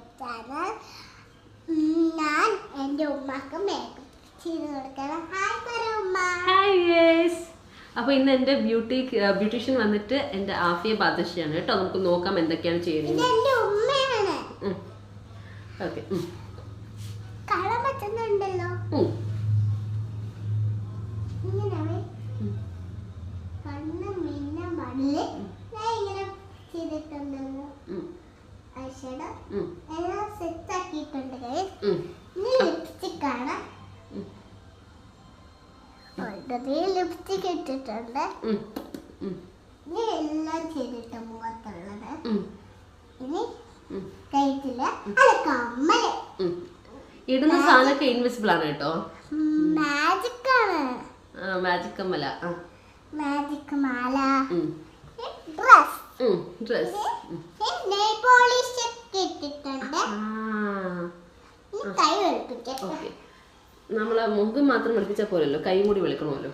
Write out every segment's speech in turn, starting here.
YouTube channel. ഞാൻ എൻ്റെ ഉമ്മക്ക് മേക്കപ്പ് ചെയ്ത് കൊടുക്കണം. ഹായ് പറ ഉമ്മ. Hi guys. അപ്പോൾ ഇന്ന് എൻ്റെ ബ്യൂട്ടീഷ്യൻ വന്നിട്ട് എൻ്റെ ആഫിയ ബാദശിയാണ് കേട്ടോ. നമുക്ക് നോക്കാം എന്തൊക്കെയാണ് ചെയ്യുന്നത്. എൻ്റെ ഉമ്മയാണ്. ഓക്കെ, കാണാൻ പറ്റുന്നുണ്ടല്ലോ. ഇങ്ങനെ കണ്ണ് മിന്ന മണ്ണില് ഞാൻ ഇങ്ങനെ ചെയ്തിട്ടുണ്ടല്ലോ. ഐഷാഡോ എല്ലാം സെറ്റ് ആക്കിയിട്ടുണ്ട്. ഇനി ലിപ്സ്റ്റിക് ആണ്. ഓൾറെഡി ലിപ്സ്റ്റിക് ഇട്ടിട്ടുണ്ട്. ഇനി എല്ലാം ചെയ്തിട്ട് മുഖത്തുള്ളത്. ഇനി കഴുത്തില് അല്ല കമ്മല് ഇടുന്ന സാധനമൊക്കെ ഇൻവിസിബിൾ ആണ് കേട്ടോ. മാജിക് ആണ്. മാജിക് കമ്മല, മാജിക് മാല, ഡ്രസ്, നെയിൽ പോളിഷ് ഒക്കെ ഇട്ടിട്ടുണ്ട്. കൈ വെളുപ്പിക്കട്ടെ. ഓക്കെ, നമ്മളെ മുഖം മാത്രം വെളുപ്പിച്ചാൽ പോലല്ലോ, കൈ കൂടി വെളുക്കണമല്ലോ.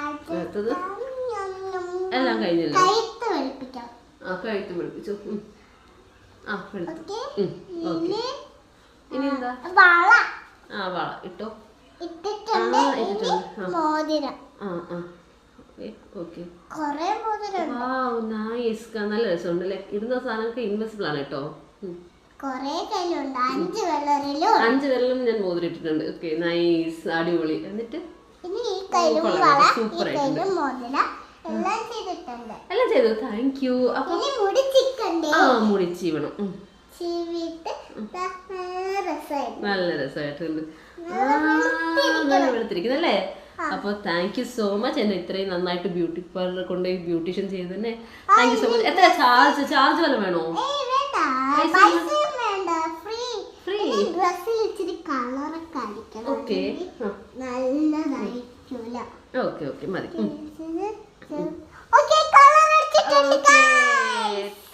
അടുത്തത് എല്ലാം കഴിഞ്ഞല്ലോ. കഴുത്ത് വെളുപ്പിക്കാം. കഴുത്ത് വെളുപ്പിച്ചു. ഇനി എന്താ? വള വള ഇട്ടോ. ഇട്ടിട്ടുണ്ട്. മോതിരം. ഓക്കെ, കൊറേ മോതിരം. നല്ല രസമുണ്ടല്ലേ. ഇടുന്ന സാധനമൊക്കെ ഇൻവിസിബിൾ ആണ് കേട്ടോ. കൊറേ കയ്യിലുണ്ട്. 5 വിരലിലും 5 വിരലും ഞാൻ മോതിരം ഇട്ടിട്ടുണ്ട്. ഓക്കെ, നൈസ്, അടിപൊളി. എന്നിട്ട് ഇനി ഈ കയ്യിലും വള, ഈ കയ്യിലും മോതിരം എല്ലാം ചെയ്തിട്ടുണ്ട്. എല്ലാം ചെയ്തു. Thank you. ഇനി മുടി ചിക്കണ്ടേ? മുടി ചീവണം. ചീവിട്ട് നല്ല രസമായിട്ടുണ്ട്. വെളുത്തിരിക്കുന്നല്ലേ. അപ്പൊ താങ്ക് യു സോ മച്ച്. എന്നെ ഇത്രയും നന്നായിട്ട് ബ്യൂട്ടി പാർലർ കൊണ്ട് ബ്യൂട്ടീഷ്യൻ ചെയ്ത് തന്നെ താങ്ക് യു സോ മച്ച്. എത്ര ചാർജ് വല്ല വേണോ? ഓക്കെ, നല്ലതായിരിക്കില്ല. ഓക്കെ മതി.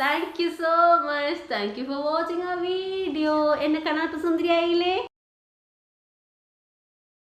Thank you so much. Thank you for watching ആ വീഡിയോ. എന്നെ കാണാത്ത സുന്ദരിയായില്ലേ?